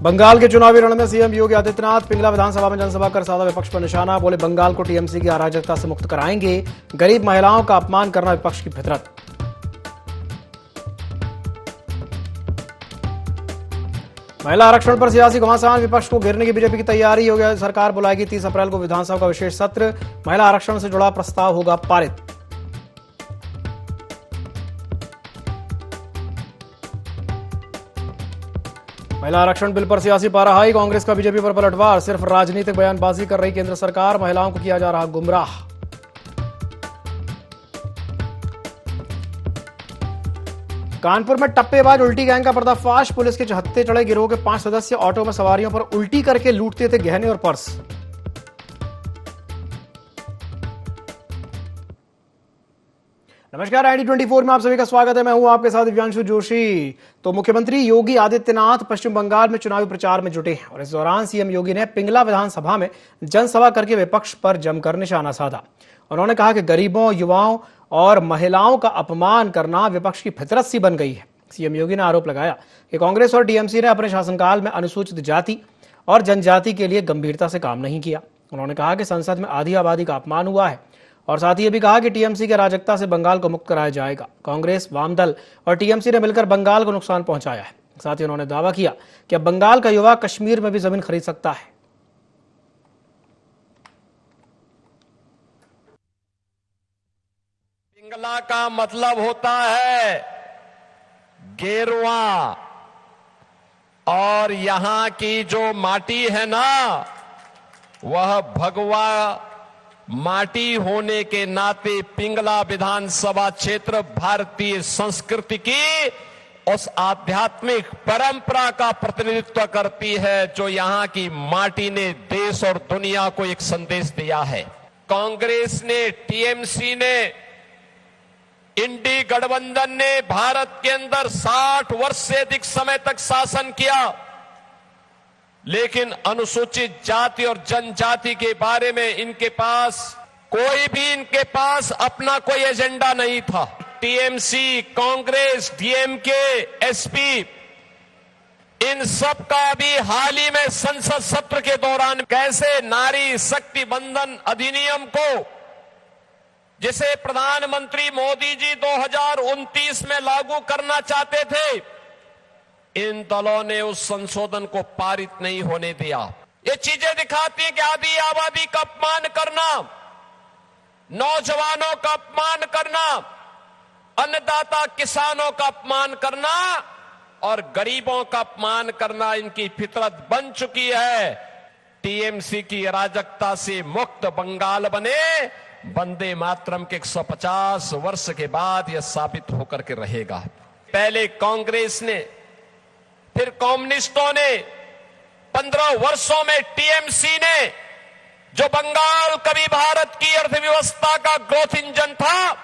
बंगाल के चुनावी रण में सीएम योगी आदित्यनाथ पिंगला विधानसभा में जनसभा कर साधा विपक्ष पर निशाना। बोले बंगाल को टीएमसी की अराजकता से मुक्त कराएंगे। गरीब महिलाओं का अपमान करना विपक्ष की फितरत। महिला आरक्षण पर सियासी घमासान, विपक्ष को घेरने की बीजेपी की तैयारी। योगी सरकार बुलाएगी 30 अप्रैल को विधानसभा का विशेष सत्र। महिला आरक्षण से जुड़ा प्रस्ताव होगा पारित। महिला आरक्षण बिल पर सियासी पारा हाई, कांग्रेस का बीजेपी पर पलटवार। सिर्फ राजनीतिक बयानबाजी कर रही केंद्र सरकार, महिलाओं को किया जा रहा गुमराह। कानपुर में टप्पेबाज उल्टी गैंग का पर्दाफाश, पुलिस के चहत्ते चढ़े गिरोह के 5 सदस्य ऑटो में सवारियों पर उल्टी करके लूटते थे गहने और पर्स। नमस्कार, ID24 में आप सभी का स्वागत है। मैं हूं आपके साथ दिव्यांशु जोशी। तो मुख्यमंत्री योगी आदित्यनाथ पश्चिम बंगाल में चुनावी प्रचार में जुटे हैं और इस दौरान सीएम योगी ने पिंगला विधानसभा में जनसभा करके विपक्ष पर जमकर निशाना साधा। उन्होंने कहा कि गरीबों, युवाओं और महिलाओं का अपमान करना विपक्ष की फितरत सी बन गई है। सीएम योगी ने आरोप लगाया कि कांग्रेस और टीएमसी ने अपने शासनकाल में अनुसूचित जाति और जनजाति के लिए गंभीरता से काम नहीं किया। उन्होंने कहा कि संसद में आधी आबादी का अपमान हुआ है और साथ ही ये भी कहा कि टीएमसी की अराजकता से बंगाल को मुक्त कराया जाएगा। कांग्रेस, वामदल और टीएमसी ने मिलकर बंगाल को नुकसान पहुंचाया है। साथ ही उन्होंने दावा किया कि अब बंगाल का युवा कश्मीर में भी जमीन खरीद सकता है। पिंगला का मतलब होता है गेरुआ, और यहां की जो माटी है ना, वह भगवा माटी होने के नाते पिंगला विधानसभा क्षेत्र भारतीय संस्कृति की उस आध्यात्मिक परंपरा का प्रतिनिधित्व करती है जो यहां की माटी ने देश और दुनिया को एक संदेश दिया है। कांग्रेस ने, टीएमसी ने, इंडी गठबंधन ने भारत के अंदर 60 वर्ष से अधिक समय तक शासन किया, लेकिन अनुसूचित जाति और जनजाति के बारे में इनके पास अपना कोई एजेंडा नहीं था। टीएमसी, कांग्रेस, डीएमके, एसपी, इन सब का भी हाल ही में संसद सत्र के दौरान कैसे नारी शक्ति बंधन अधिनियम को, जिसे प्रधानमंत्री मोदी जी 2029 में लागू करना चाहते थे, इन दलों ने उस संशोधन को पारित नहीं होने दिया। ये चीजें दिखाती हैं कि आधी आबादी का अपमान करना, नौजवानों का अपमान करना, अन्नदाता किसानों का अपमान करना और गरीबों का अपमान करना इनकी फितरत बन चुकी है। टीएमसी की अराजकता से मुक्त बंगाल बने, वंदे मातरम के 150 वर्ष के बाद यह साबित होकर के रहेगा। पहले कांग्रेस ने, फिर कम्युनिस्टों ने, 15 वर्षों में टीएमसी ने, जो बंगाल कभी भारत की अर्थव्यवस्था का ग्रोथ इंजन था,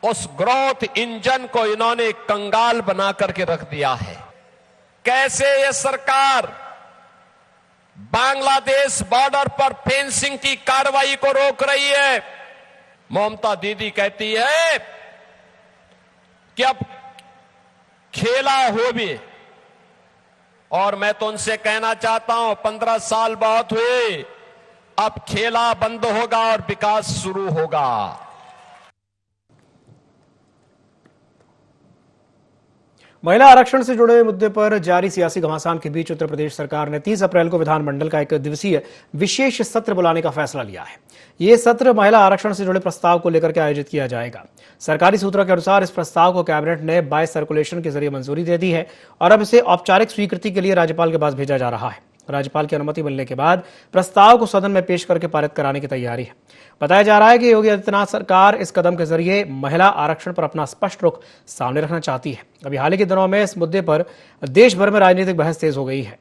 उस ग्रोथ इंजन को इन्होंने कंगाल बना करके रख दिया है। कैसे यह सरकार बांग्लादेश बॉर्डर पर फेंसिंग की कार्रवाई को रोक रही है। ममता दीदी कहती है कि अब खेला हो भी, और मैं तो उनसे कहना चाहता हूं 15 साल बहुत हुए, अब खेला बंद होगा और विकास शुरू होगा। महिला आरक्षण से जुड़े मुद्दे पर जारी सियासी घमासान के बीच उत्तर प्रदेश सरकार ने 30 अप्रैल को विधानमंडल का 1 दिवसीय विशेष सत्र बुलाने का फैसला लिया है। यह सत्र महिला आरक्षण से जुड़े प्रस्ताव को लेकर के आयोजित किया जाएगा। सरकारी सूत्रों के अनुसार इस प्रस्ताव को कैबिनेट ने बाय सर्कुलेशन के जरिए मंजूरी दे दी है और अब इसे औपचारिक स्वीकृति के लिए राज्यपाल के पास भेजा जा रहा है। राज्यपाल की अनुमति मिलने के बाद प्रस्ताव को सदन में पेश करके पारित कराने की तैयारी है। बताया जा रहा है कि योगी आदित्यनाथ सरकार इस कदम के जरिए महिला आरक्षण पर अपना स्पष्ट रुख सामने रखना चाहती है। अभी हाल ही के दिनों में इस मुद्दे पर देश भर में राजनीतिक बहस तेज हो गई है।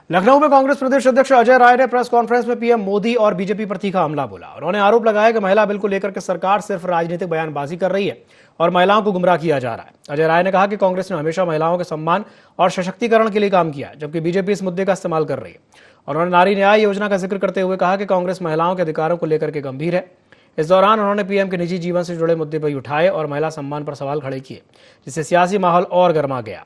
लखनऊ में कांग्रेस प्रदेश अध्यक्ष अजय राय ने प्रेस कॉन्फ्रेंस में पीएम मोदी और बीजेपी पर तीखा हमला बोला। उन्होंने आरोप लगाया कि महिला बिल को लेकर के सरकार सिर्फ राजनीतिक बयानबाजी कर रही है और महिलाओं को गुमराह किया जा रहा है। अजय राय ने कहा कि कांग्रेस ने हमेशा महिलाओं के सम्मान और सशक्तिकरण के लिए काम किया, जबकि बीजेपी इस मुद्दे का इस्तेमाल कर रही है। उन्होंने नारी न्याय योजना का जिक्र करते हुए कहा कि कांग्रेस महिलाओं के अधिकारों को लेकर के गंभीर है। इस दौरान उन्होंने पीएम के निजी जीवन से जुड़े मुद्दे भी उठाए और महिला सम्मान पर सवाल खड़े किए, जिससे सियासी माहौल और गर्मा गया।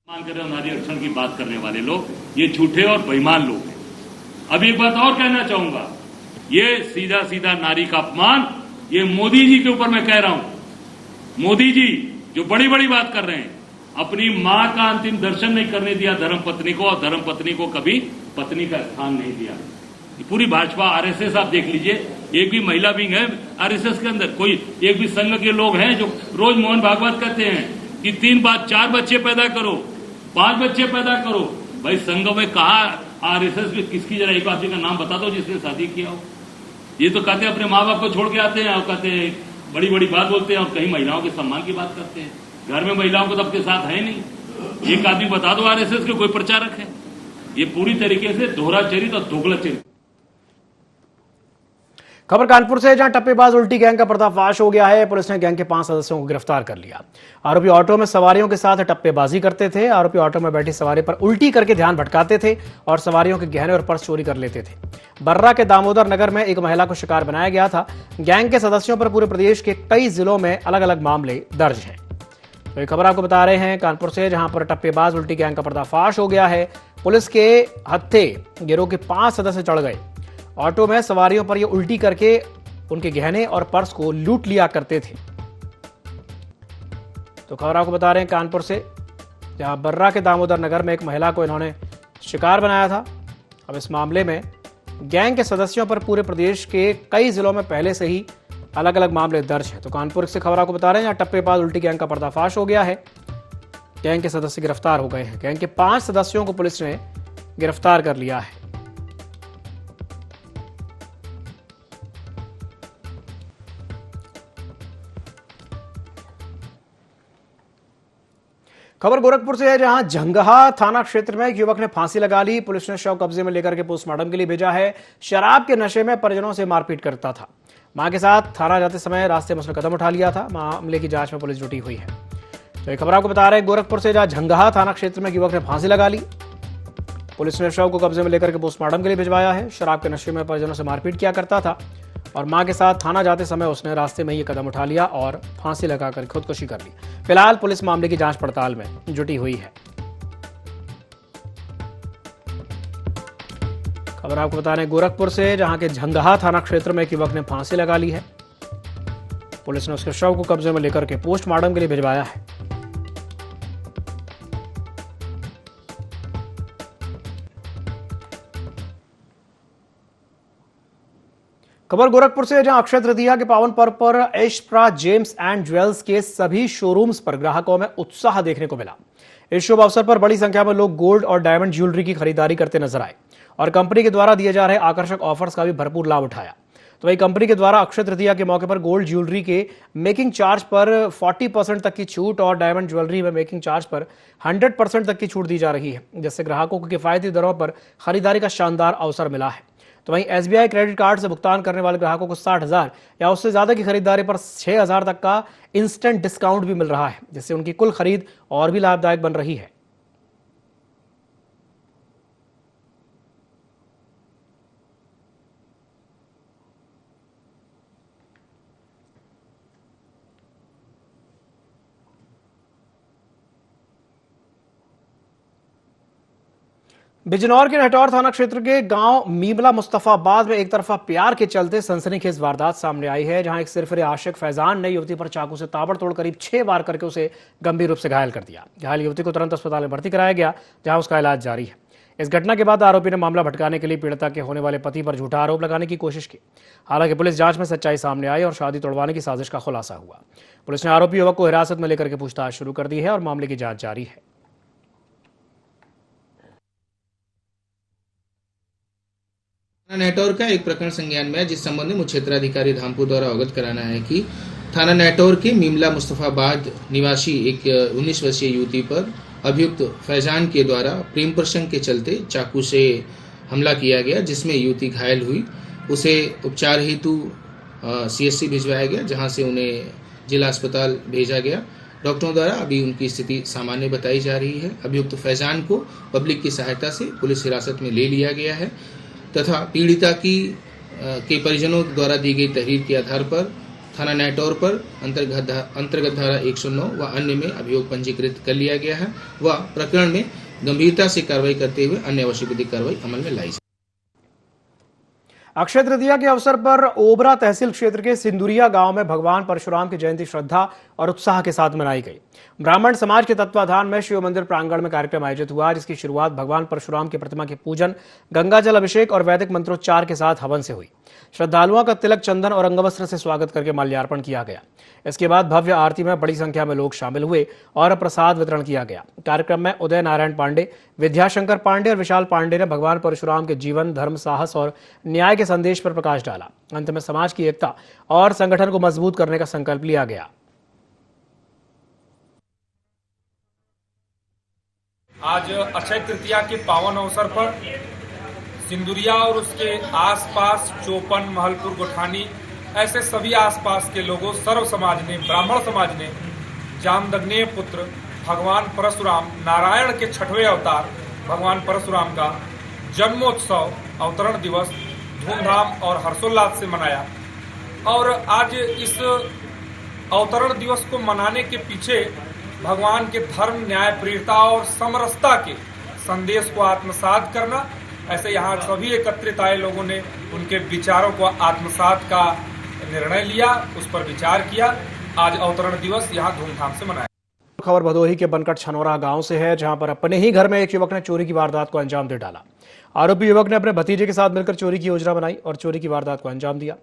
नारी आरक्षण की बात करने वाले लोग ये झूठे और बेईमान लोग हैं। अब एक बात और कहना चाहूंगा, ये सीधा सीधा नारी का अपमान ये मोदी जी के ऊपर मैं कह रहा हूं। मोदी जी जो बड़ी बड़ी बात कर रहे हैं, अपनी मां का अंतिम दर्शन नहीं करने दिया धर्मपत्नी को, और धर्मपत्नी को कभी पत्नी का स्थान नहीं दिया। पूरी भाजपा आरएसएस आप देख लीजिए, एक भी महिला विंग है आरएसएस के अंदर, कोई एक भी संघ के लोग हैं जो रोज मोहन भागवत कहते हैं कि 4 बच्चे पैदा करो, 5 बच्चे पैदा करो। भाई संघ में कहा आरएसएस में किसकी, जरा एक आदमी का नाम बता दो जिसने शादी किया हो। ये तो कहते हैं अपने माँ बाप को छोड़ के आते हैं और कहते हैं बड़ी बड़ी बात बोलते हैं और कहीं महिलाओं के सम्मान की बात करते हैं। घर में महिलाओं को तो आपके साथ है नहीं। एक आदमी बता दो आरएसएस के कोई प्रचारक है। ये पूरी तरीके से दोहरा चरित्र और दोगला चरित्र। खबर कानपुर से, जहां टप्पेबाज उल्टी गैंग का पर्दाफाश हो गया है। पुलिस ने गैंग के 5 सदस्यों को गिरफ्तार कर लिया। आरोपी ऑटो में सवारियों के साथ टप्पेबाजी करते थे। आरोपी ऑटो में बैठी सवारी पर उल्टी करके ध्यान भटकाते थे और सवारियों के गहने और पर्स चोरी कर लेते थे। बर्रा के दामोदर नगर में एक महिला को शिकार बनाया गया था। गैंग के सदस्यों पर पूरे प्रदेश के कई जिलों में अलग अलग मामले दर्ज हैं। तो ये खबर आपको बता रहे हैं कानपुर से, जहां पर टप्पेबाज उल्टी गैंग का पर्दाफाश हो गया है। पुलिस के हत्थे गिरोह के 5 सदस्य चढ़ गए। ऑटो में सवारियों पर ये उल्टी करके उनके गहने और पर्स को लूट लिया करते थे। तो खबर आपको बता रहे हैं कानपुर से, जहां बर्रा के दामोदर नगर में एक महिला को इन्होंने शिकार बनाया था। अब इस मामले में गैंग के सदस्यों पर पूरे प्रदेश के कई जिलों में पहले से ही अलग अलग मामले दर्ज हैं। तो कानपुर से खबर आपको बता रहे हैं, जहां टप्पेबाज उल्टी गैंग का पर्दाफाश हो गया है। गैंग के सदस्य गिरफ्तार हो गए हैं। गैंग के 5 सदस्यों को पुलिस ने गिरफ्तार कर लिया है। खबर गोरखपुर से है, जहां झंगहा थाना क्षेत्र में एक युवक ने फांसी लगा ली। पुलिस ने शव कब्जे में लेकर के पोस्टमार्टम के लिए भेजा है। शराब के नशे में परिजनों से मारपीट करता था। मां के साथ थाना जाते समय रास्ते में उसने कदम उठा लिया था। मामले की जांच में पुलिस जुटी हुई है। तो ये खबर आपको बता रहे हैं गोरखपुर से, जहां झंगहा थाना क्षेत्र में एक युवक ने फांसी लगा ली। पुलिस ने शव को कब्जे में लेकर के पोस्टमार्टम के लिए भिजवाया है। शराब के नशे में परिजनों से मारपीट किया करता था और मां के साथ थाना जाते समय उसने रास्ते में ही कदम उठा लिया और फांसी लगाकर खुदकुशी कर ली। फिलहाल पुलिस मामले की जांच पड़ताल में जुटी हुई है। खबर आपको बता रहे हैं गोरखपुर से, जहां के झंगहा थाना क्षेत्र में एक युवक ने फांसी लगा ली है। पुलिस ने उसके शव को कब्जे में लेकर के पोस्टमार्टम के लिए भिजवाया है। खबर गोरखपुर से, जहां अक्षय तृतीया के पावन पर्व पर एशप्रा जेम्स एंड ज्वेल्स के सभी शोरूम्स पर ग्राहकों में उत्साह देखने को मिला। इस शुभ अवसर पर बड़ी संख्या में लोग गोल्ड और डायमंड ज्वेलरी की खरीदारी करते नजर आए और कंपनी के द्वारा दिए जा रहे आकर्षक ऑफर्स का भी भरपूर लाभ उठाया। तो वही कंपनी के द्वारा अक्षय तृतीया के मौके पर गोल्ड ज्वेलरी के मेकिंग चार्ज पर 40% तक की छूट और डायमंड ज्वेलरी में मेकिंग चार्ज पर 100% तक की छूट दी जा रही है, जिससे ग्राहकों को किफायती दरों पर खरीदारी का शानदार अवसर मिला है। तो वहीं एसबीआई क्रेडिट कार्ड से भुगतान करने वाले ग्राहकों को 60,000 या उससे ज्यादा की खरीदारी पर 6,000 तक का इंस्टेंट डिस्काउंट भी मिल रहा है, जिससे उनकी कुल खरीद और भी लाभदायक बन रही है। बिजनौर के नटौर थाना क्षेत्र के गांव मीमला मुस्तफाबाद में एक तरफा प्यार के चलते सनसनीखेज वारदात सामने आई है, जहां एक सिरफिरे आशिक फैजान ने युवती पर चाकू से ताबड़तोड़ करीब 6 वार करके उसे गंभीर रूप से घायल कर दिया। घायल युवती को तुरंत अस्पताल में भर्ती कराया गया, जहां उसका इलाज जारी है। इस घटना के बाद आरोपी ने मामला भटकाने के लिए पीड़िता के होने वाले पति पर झूठा आरोप लगाने की कोशिश की। हालांकि पुलिस जांच में सच्चाई सामने आई और शादी तोड़वाने की साजिश का खुलासा हुआ। पुलिस ने आरोपी युवक को हिरासत में लेकर के पूछताछ शुरू कर दी है और मामले की जांच जारी है। थाना नेटौर का एक प्रकरण संज्ञान में है, जिस संबंध में मुख्य क्षेत्राधिकारी धामपुर द्वारा अवगत कराना है कि थाना नेटौर के मीमला मुस्तफाबाद निवासी एक 19 वर्षीय युवती पर अभियुक्त फैजान के द्वारा प्रेम प्रसंग के चलते चाकू से हमला किया गया, जिसमें युवती घायल हुई। उसे उपचार हेतु सीएचसी भिजवाया गया, जहां से उन्हें जिला अस्पताल भेजा गया। डॉक्टरों द्वारा अभी उनकी स्थिति सामान्य बताई जा रही है। अभियुक्त फैजान को पब्लिक की सहायता से पुलिस हिरासत में ले लिया गया है। तथा पीड़िता के परिजनों द्वारा दी गई तहरीर के आधार पर थाना नेटौर पर अंतर्गत धारा 109 व अन्य में अभियोग पंजीकृत कर लिया गया है व प्रकरण में गंभीरता से कार्रवाई करते हुए अन्य आवश्यक विधिक कार्रवाई अमल में लाई। अक्षय तृतीया के अवसर पर ओबरा तहसील क्षेत्र के सिंदुरिया गांव में भगवान परशुराम की जयंती श्रद्धा और उत्साह के साथ मनाई गई। ब्राह्मण समाज के तत्वाधान में शिव मंदिर प्रांगण में कार्यक्रम आयोजित हुआ, जिसकी शुरुआत भगवान परशुराम की प्रतिमा के पूजन, गंगा जल अभिषेक और वैदिक मंत्रोच्चार के साथ हवन से हुई। श्रद्धालुओं का तिलक, चंदन और अंगवस्त्र से स्वागत करके माल्यार्पण किया गया। इसके बाद भव्य आरती में बड़ी संख्या में लोग शामिल हुए और प्रसाद वितरण किया गया। कार्यक्रम में उदय नारायण पांडे, विद्याशंकर पांडे और विशाल पांडे ने भगवान परशुराम के जीवन, धर्म, साहस और न्याय के संदेश पर प्रकाश डाला। अंत में समाज की एकता और संगठन को मजबूत करने का संकल्प लिया गया। आज अक्षय तृतीया के पावन अवसर पर सिंदुरिया और उसके आसपास चौपन, महलपुर, गोठानी, ऐसे सभी आसपास के लोगों, सर्व समाज ने, ब्राह्मण समाज ने जामदग्नेय पुत्र भगवान परशुराम, नारायण के 6वें अवतार भगवान परशुराम का जन्मोत्सव, अवतरण दिवस धूमधाम और हर्षोल्लास से मनाया। और आज इस अवतरण दिवस को मनाने के पीछे भगवान के धर्म, न्याय, प्रियता और समरसता के संदेश को आत्मसात करना, ऐसे यहाँ सभी एकत्रित आए लोगों ने उनके विचारों को आत्मसात का निर्णय लिया, उस पर विचार किया। आज अवतरण दिवस यहाँ धूमधाम से मनाया। खबर भदोही के बनकट छनौरा गांव से है, जहां पर अपने ही घर में एक युवक ने चोरी की वारदात को अंजाम दे डाला। आरोपी युवक ने अपने भतीजे के साथ मिलकर चोरी की योजना बनाई और चोरी की वारदात को अंजाम दिया।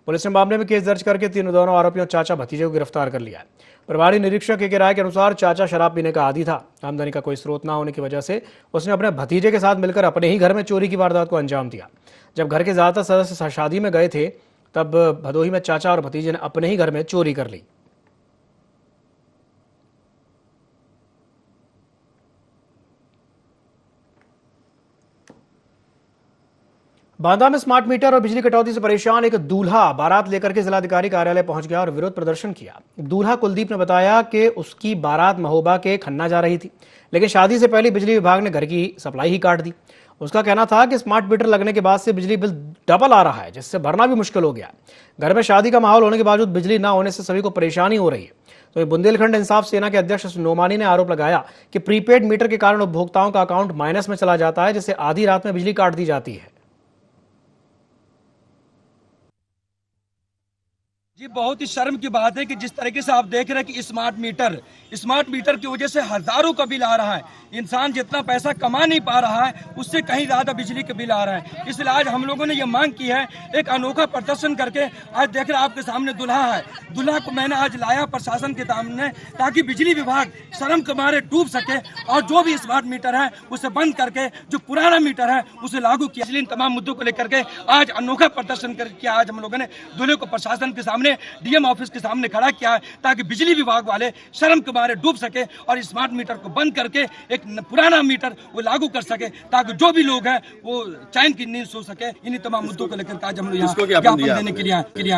पुलिस ने मामले में केस दर्ज करके दोनों आरोपियों चाचा भतीजे को गिरफ्तार कर लिया है। प्रभारी निरीक्षक की राय के अनुसार चाचा शराब पीने का आदी था। आमदनी का कोई स्रोत न होने की वजह से उसने अपने भतीजे के साथ मिलकर अपने ही घर में चोरी की वारदात को अंजाम दिया। जब घर के ज्यादातर सदस्य शादी में गए थे, तब भदोही में चाचा और भतीजे ने अपने ही घर में चोरी कर ली। बांदा में स्मार्ट मीटर और बिजली कटौती से परेशान एक दूल्हा बारात लेकर के जिलाधिकारी कार्यालय पहुंच गया और विरोध प्रदर्शन किया। दूल्हा कुलदीप ने बताया कि उसकी बारात महोबा के खन्ना जा रही थी, लेकिन शादी से पहले बिजली विभाग ने घर की सप्लाई ही काट दी। उसका कहना था कि स्मार्ट मीटर लगने के बाद से बिजली बिल डबल आ रहा है, जिससे भरना भी मुश्किल हो गया। घर में शादी का माहौल होने के बावजूद बिजली न होने से सभी को परेशानी हो रही है। तो बुंदेलखंड इंसाफ सेना के अध्यक्ष नोमानी ने आरोप लगाया कि प्रीपेड मीटर के कारण उपभोक्ताओं का अकाउंट माइनस में चला जाता है, जिससे आधी रात में बिजली काट दी जाती है। जी, बहुत ही शर्म की बात है कि जिस तरीके से आप देख रहे हैं कि स्मार्ट मीटर की वजह से हजारों का बिल आ रहा है। इंसान जितना पैसा कमा नहीं पा रहा है, उससे कहीं ज्यादा बिजली के बिल आ रहा है। इसलिए आज हम लोगों ने ये मांग की है, एक अनोखा प्रदर्शन करके। आज देख रहे हैं आपके सामने दुल्हा है, दुल्हा को मैंने आज लाया प्रशासन के सामने, ताकि बिजली विभाग शर्म के मारे डूब सके और जो भी स्मार्ट मीटर है उसे बंद करके जो पुराना मीटर है उसे लागू किया। इसलिए इन तमाम मुद्दों को लेकर के आज अनोखा प्रदर्शन करके आज हम लोगों ने दूल्हे को प्रशासन के सामने, डीएम ऑफिस के सामने खड़ा किया है, ताकि बिजली विभाग वाले शर्म के मारे डूब सके और स्मार्ट मीटर को बंद करके एक पुराना मीटर वो लागू कर सके, ताकि जो भी लोग हैं वो चैन की नींद सो सके। इन्हीं तमाम मुद्दों को लेकर आज हम लोग यहाँ ज्ञापन देने के लिए।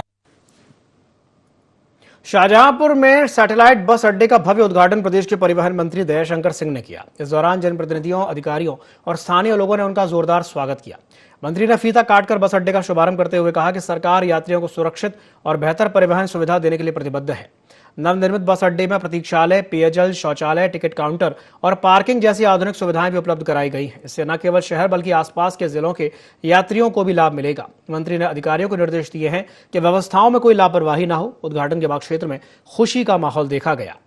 शाहजहांपुर में सैटेलाइट बस अड्डे का भव्य उद्घाटन प्रदेश के परिवहन मंत्री दयाशंकर सिंह ने किया। इस दौरान जनप्रतिनिधियों, अधिकारियों और स्थानीय लोगों ने उनका जोरदार स्वागत किया। मंत्री ने फीता काटकर बस अड्डे का शुभारंभ करते हुए कहा कि सरकार यात्रियों को सुरक्षित और बेहतर परिवहन सुविधा देने के लिए प्रतिबद्ध है। नवनिर्मित बस अड्डे में प्रतीक्षालय, पेयजल, शौचालय, टिकट काउंटर और पार्किंग जैसी आधुनिक सुविधाएं भी उपलब्ध कराई गई हैं। इससे न केवल शहर बल्कि आसपास के जिलों के यात्रियों को भी लाभ मिलेगा। मंत्री ने अधिकारियों को निर्देश दिए हैं कि व्यवस्थाओं में कोई लापरवाही न हो। उद्घाटन के बाद क्षेत्र में खुशी का माहौल देखा गया।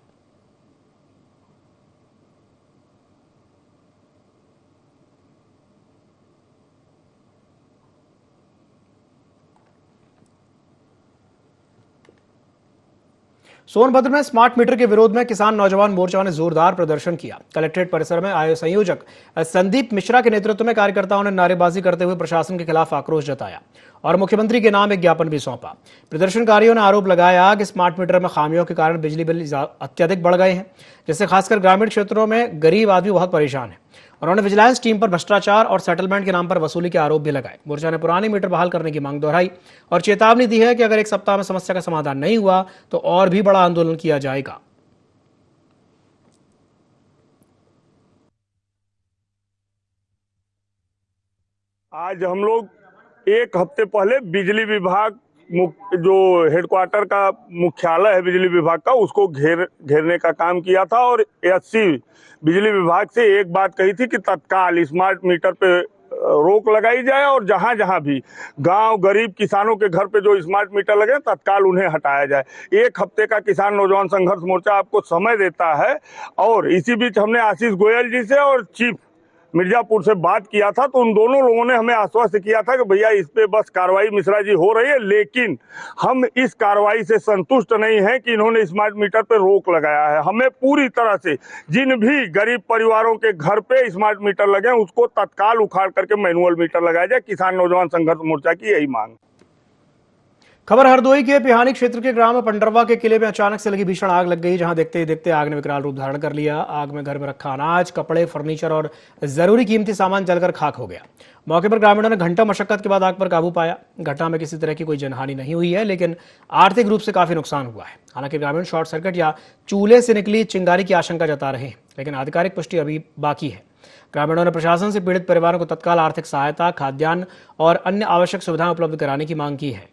सोनभद्र में स्मार्ट मीटर के विरोध में किसान नौजवान मोर्चा ने जोरदार प्रदर्शन किया। कलेक्ट्रेट परिसर में आए संयोजक संदीप मिश्रा के नेतृत्व में कार्यकर्ताओं ने नारेबाजी करते हुए प्रशासन के खिलाफ आक्रोश जताया और मुख्यमंत्री के नाम एक ज्ञापन भी सौंपा। प्रदर्शनकारियों ने आरोप लगाया कि स्मार्ट मीटर में खामियों के कारण बिजली बिल अत्यधिक बढ़ गए हैं, जिससे खासकर ग्रामीण क्षेत्रों में गरीब आदमी बहुत परेशान है। उन्होंने विजिलेंस टीम पर भ्रष्टाचार और सेटलमेंट के नाम पर वसूली के आरोप भी लगाए। मोर्चा ने पुराने मीटर बहाल करने की मांग दोहराई और चेतावनी दी है कि अगर एक सप्ताह में समस्या का समाधान नहीं हुआ तो और भी बड़ा आंदोलन किया जाएगा। आज हम लोग एक हफ्ते पहले बिजली विभाग जो हेडक्वार्टर का मुख्यालय है बिजली विभाग का, उसको घेरने का काम किया था और एससी बिजली विभाग से एक बात कही थी कि तत्काल स्मार्ट मीटर पे रोक लगाई जाए और जहां जहां भी गांव गरीब किसानों के घर पे जो स्मार्ट मीटर लगे तत्काल उन्हें हटाया जाए। एक हफ्ते का किसान नौजवान संघर्ष मोर्चा आपको समय देता है और इसी बीच हमने आशीष गोयल जी से और चीफ मिर्जापुर से बात किया था, तो उन दोनों लोगों ने हमें आश्वस्त किया था कि भैया इस पे बस कार्रवाई मिश्रा जी हो रही है, लेकिन हम इस कार्रवाई से संतुष्ट नहीं हैं कि इन्होंने स्मार्ट मीटर पे रोक लगाया है। हमें पूरी तरह से जिन भी गरीब परिवारों के घर पे स्मार्ट मीटर लगे उसको तत्काल उखाड़ करके मैनुअल मीटर लगाया जाए। किसान नौजवान संघर्ष मोर्चा की यही मांग। खबर हरदोई के पिहानी क्षेत्र के ग्राम पंडरवा के किले में अचानक से लगी भीषण आग लग गई, जहां देखते ही देखते आग ने विकराल रूप धारण कर लिया। आग में घर में रखा अनाज, कपड़े, फर्नीचर और जरूरी कीमती सामान जलकर खाक हो गया। मौके पर ग्रामीणों ने घंटों मशक्कत के बाद आग पर काबू पाया। घटना में किसी तरह की कोई जनहानि नहीं हुई है, लेकिन आर्थिक रूप से काफी नुकसान हुआ है। हालांकि ग्रामीण शॉर्ट सर्किट या चूल्हे से निकली चिंगारी की आशंका जता रहे हैं, लेकिन आधिकारिक पुष्टि अभी बाकी है। ग्रामीणों ने प्रशासन से पीड़ित परिवारों को तत्काल आर्थिक सहायता, खाद्यान्न और अन्य आवश्यक सुविधाएं उपलब्ध कराने की मांग की है।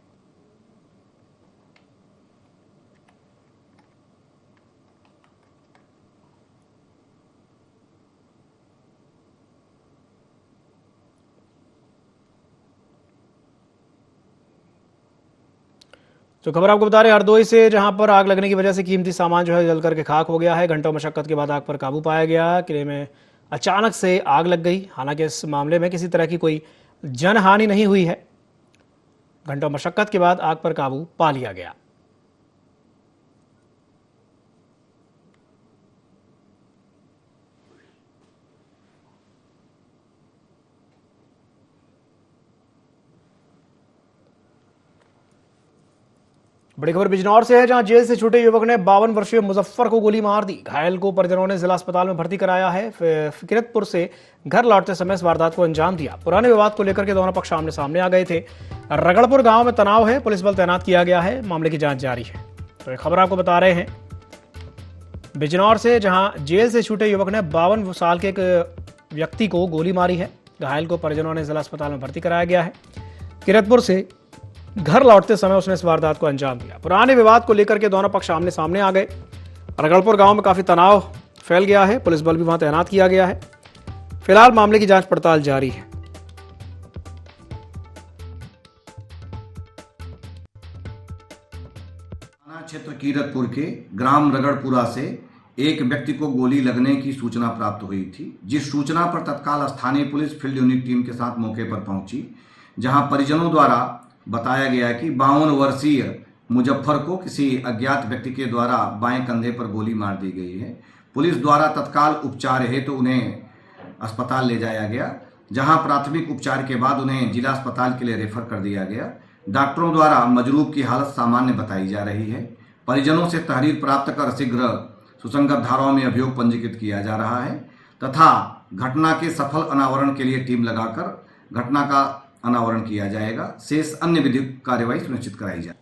तो खबर आपको बता रहे हरदोई से, जहां पर आग लगने की वजह से कीमती सामान जो है जल करके खाक हो गया है। घंटों मशक्कत के बाद आग पर काबू पाया गया। किले में अचानक से आग लग गई। हालांकि इस मामले में किसी तरह की कोई जनहानि नहीं हुई है। घंटों मशक्कत के बाद आग पर काबू पा लिया गया। बड़ी खबर बिजनौर से है, जहां जेल से छूटे युवक ने 52 वर्षीय मुजफ्फर को गोली मार दी। घायल को परिजनों ने जिला अस्पताल में भर्ती कराया है। फिकरतपुर से घर लौटते समय इस वारदात को अंजाम दिया। पुराने विवाद को लेकर के दोनों पक्ष आमने सामने आ गए थे। रगड़पुर गांव में तनाव है, पुलिस बल तैनात किया गया है। मामले की जांच जारी है। तो ये खबर आपको बता रहे हैं बिजनौर से, जहां जेल से छूटे युवक ने 52 साल के एक व्यक्ति को गोली मारी है। घायल को परिजनों ने जिला अस्पताल में भर्ती कराया गया है। किरतपुर से घर लौटते समय उसने इस वारदात को अंजाम दिया। पुराने विवाद को लेकर के दोनों पक्ष आमने सामने आ गए। रगड़पुर गांव में काफी तनाव फैल गया है। पुलिस बल भी वहां तैनात किया गया है। फिलहाल मामले की जांच पड़ताल जारी है। थाना क्षेत्र कीरतपुर के ग्राम रगड़पुरा से एक व्यक्ति को गोली लगने की सूचना प्राप्त हुई थी, जिस सूचना पर तत्काल स्थानीय पुलिस फील्ड यूनिट टीम के साथ मौके पर पहुंची, जहां परिजनों द्वारा बताया गया कि 52 वर्षीय मुजफ्फर को किसी अज्ञात व्यक्ति के द्वारा बाएं कंधे पर गोली मार दी गई है। पुलिस द्वारा तत्काल उपचार हेतु उन्हें अस्पताल ले जाया गया, जहां प्राथमिक उपचार के बाद उन्हें जिला अस्पताल के लिए रेफर कर दिया गया। डॉक्टरों द्वारा मजरूब की हालत सामान्य बताई जा रही है। परिजनों से तहरीर प्राप्त कर शीघ्र सुसंगत धाराओं में अभियोग पंजीकृत किया जा रहा है तथा घटना के सफल अनावरण के लिए टीम लगाकर घटना का अनावरण किया जाएगा। शेष अन्य विधिक कार्यवाही सुनिश्चित कराई जाए।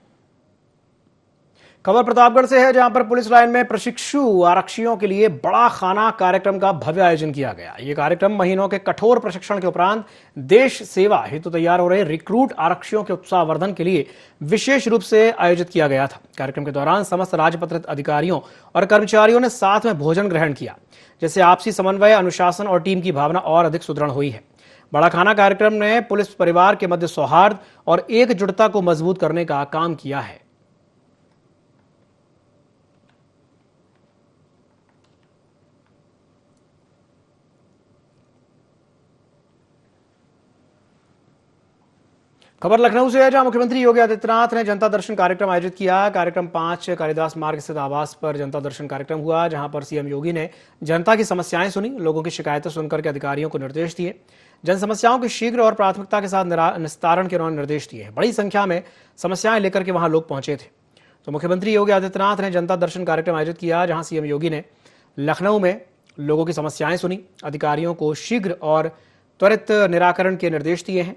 खबर प्रतापगढ़ से है, जहां पर पुलिस लाइन में प्रशिक्षु आरक्षियों के लिए बड़ा खाना कार्यक्रम का भव्य आयोजन किया गया। यह कार्यक्रम महीनों के कठोर प्रशिक्षण के उपरांत देश सेवा हेतु तैयार हो रहे रिक्रूट आरक्षियों के उत्साहवर्धन के लिए विशेष रूप से आयोजित किया गया था। कार्यक्रम के दौरान समस्त राजपत्रित अधिकारियों और कर्मचारियों ने साथ में भोजन ग्रहण किया, जिससे आपसी समन्वय, अनुशासन और टीम की भावना और अधिक सुदृढ़ हुई है। बड़ा खाना कार्यक्रम ने पुलिस परिवार के मध्य सौहार्द और एकजुटता को मजबूत करने का काम किया है। खबर लखनऊ से है, जहां मुख्यमंत्री योगी आदित्यनाथ ने जनता दर्शन कार्यक्रम आयोजित किया। कार्यक्रम 5 कालिदास मार्ग स्थित आवास पर जनता दर्शन कार्यक्रम हुआ, जहां पर सीएम योगी ने जनता की समस्याएं सुनी, लोगों की शिकायतें सुनकर के अधिकारियों को निर्देश दिए। जन समस्याओं के शीघ्र और प्राथमिकता के साथ निस्तारण के उन्होंने निर्देश दिए। बड़ी संख्या में समस्याएं लेकर के वहां लोग पहुंचे थे। तो मुख्यमंत्री योगी आदित्यनाथ ने जनता दर्शन कार्यक्रम आयोजित किया, जहां सीएम योगी ने लखनऊ में लोगों की समस्याएं सुनी, अधिकारियों को शीघ्र और त्वरित निराकरण के निर्देश दिए हैं।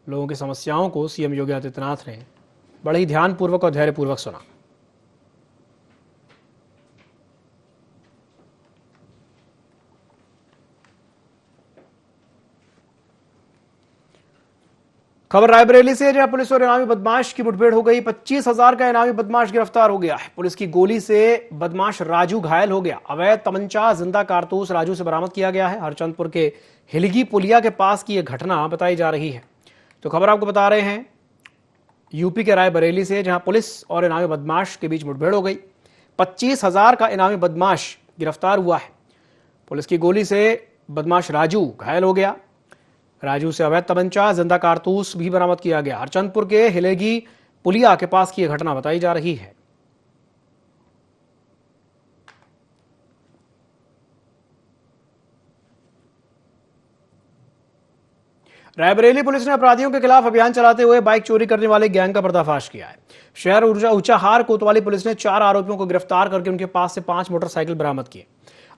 लोगों की समस्याओं को सीएम योगी आदित्यनाथ ने बड़े ही ध्यानपूर्वक और धैर्यपूर्वक सुना। खबर रायबरेली से, जहां पुलिस और इनामी बदमाश की मुठभेड़ हो गई। 25,000 का इनामी बदमाश गिरफ्तार हो गया है। पुलिस की गोली से बदमाश राजू घायल हो गया। अवैध तमंचा, जिंदा कारतूस राजू से बरामद किया गया है। हरचंदपुर के हिलगी पुलिया के पास की यह घटना बताई जा रही है। तो खबर आपको बता रहे हैं यूपी के रायबरेली से, जहां पुलिस और इनामी बदमाश के बीच मुठभेड़ हो गई। 25,000 का इनामी बदमाश गिरफ्तार हुआ है। पुलिस की गोली से बदमाश राजू घायल हो गया। राजू से अवैध तमंचा, जिंदा कारतूस भी बरामद किया गया। हरचंदपुर के हिलेगी पुलिया के पास की यह घटना बताई जा रही है। रायबरेली पुलिस ने अपराधियों के खिलाफ अभियान चलाते हुए बाइक चोरी करने वाले गैंग का पर्दाफाश किया है। शहर ऊंचाहार कोतवाली पुलिस ने 4 आरोपियों को गिरफ्तार करके उनके पास से 5 मोटरसाइकिल बरामद किए।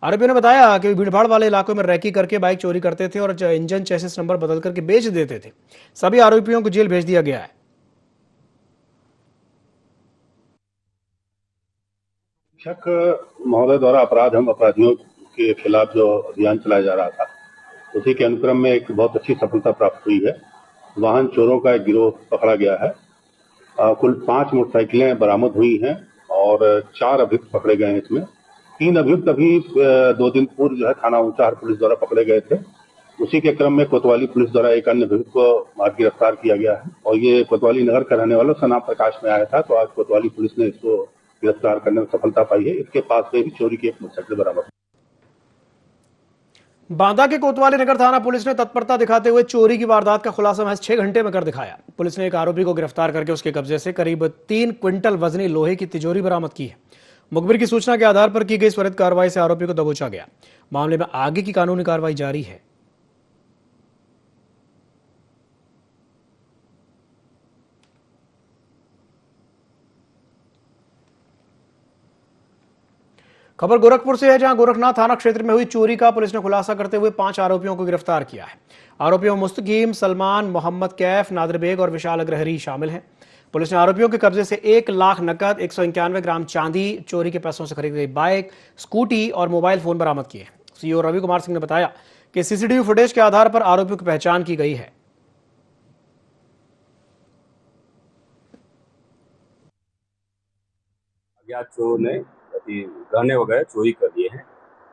आरोपियों ने बताया कि भीड़भाड़ वाले इलाकों में रैकी करके बाइक चोरी करते थे और इंजन चेसिस नंबर बदल करके बेच देते थे। सभी आरोपियों को जेल भेज दिया गया है। शिक्षक महोदय द्वारा अपराधियों के खिलाफ जो अभियान चलाया जा रहा था, उसी के अनुक्रम में एक बहुत अच्छी सफलता प्राप्त हुई है। वाहन चोरों का एक गिरोह पकड़ा गया है। कुल 5 मोटरसाइकिलें बरामद हुई हैं और 4 अभियुक्त पकड़े गए हैं। इसमें 3 अभियुक्त अभी 2 दिन पूर्व जो है थाना ऊंचाहार पुलिस द्वारा पकड़े गए थे। उसी के क्रम में कोतवाली पुलिस द्वारा एक अन्य अभियुक्त को आज गिरफ्तार किया गया है और ये कोतवाली नगर का रहने वाला सना प्रकाश में आया था। तो आज कोतवाली पुलिस ने इसको गिरफ्तार करने में सफलता पाई है। इसके पास से भी चोरी की एक मोटरसाइकिल बरामद। बांदा के कोतवाली नगर थाना पुलिस ने तत्परता दिखाते हुए चोरी की वारदात का खुलासा महज 6 घंटे में कर दिखाया। पुलिस ने एक आरोपी को गिरफ्तार करके उसके कब्जे से करीब 3 क्विंटल वजनी लोहे की तिजोरी बरामद की है। मुखबिर की सूचना के आधार पर की गई त्वरित कार्रवाई से आरोपी को दबोचा गया। मामले में आगे की कानूनी कार्रवाई जारी है। खबर गोरखपुर से है, जहां गोरखनाथ थाना क्षेत्र में हुई चोरी का पुलिस ने खुलासा करते हुए 5 आरोपियों को गिरफ्तार किया है। आरोपियों में मुस्तकीम, सलमान, मोहम्मद कैफ, नादिर बेग और विशाल अग्रहरी शामिल हैं। पुलिस ने आरोपियों के कब्जे से 1 लाख नकद, 191 ग्राम चांदी, चोरी के पैसों से खरीदी गई बाइक, स्कूटी और मोबाइल फोन बरामद किए। सीओ रवि कुमार सिंह ने बताया कि सीसीटीवी फुटेज के आधार पर आरोपियों की पहचान की गई है। अज्ञात चोरों ने गहने वगैरह चोरी कर लिए हैं।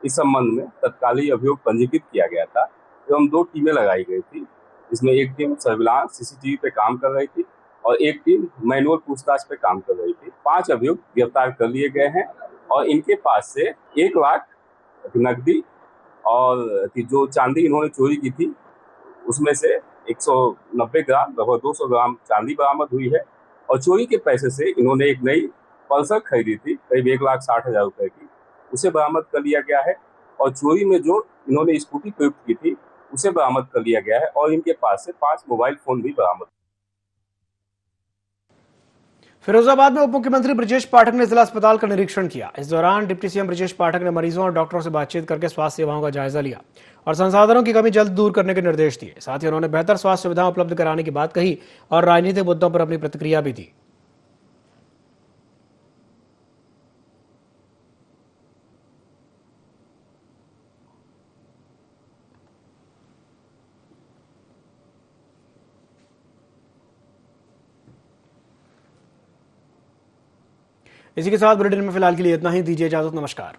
इस संबंध में तत्कालीन अभियोग पंजीकृत किया गया था एवं 2 टीमें लगाई गई थी। इसमें एक टीम सर्विलांस सीसीटीवी पे काम कर रही थी और एक टीम मैनुअल पूछताछ पे काम कर रही थी। 5 अभियुक्त गिरफ्तार कर लिए गए हैं और इनके पास से 1 लाख नकदी और जो चांदी इन्होंने चोरी की थी उसमें से 190 ग्राम लगभग 200 ग्राम चांदी बरामद हुई है और चोरी के पैसे से इन्होंने एक नई पल्सर खरीदी थी करीब 1,60,000 रुपए की, उसे बरामद कर लिया गया है और चोरी में जो इन्होंने स्कूटी प्रयुक्त की थी उसे बरामद कर लिया गया है और इनके पास से 5 मोबाइल फोन भी बरामद। फिरोजाबाद में उप मुख्यमंत्री ब्रजेश पाठक ने जिला अस्पताल का निरीक्षण किया। इस दौरान डिप्टी सीएम ब्रजेश पाठक ने मरीजों और डॉक्टरों से बातचीत करके स्वास्थ्य सेवाओं का जायजा लिया और संसाधनों की कमी जल्द दूर करने के निर्देश दिए। साथ ही उन्होंने बेहतर स्वास्थ्य सुविधाएं उपलब्ध कराने की बात कही और राजनीतिक मुद्दों पर अपनी प्रतिक्रिया भी दी। इसी के साथ बुलेटिन में फिलहाल के लिए इतना ही। दीजिए इजाजत, नमस्कार।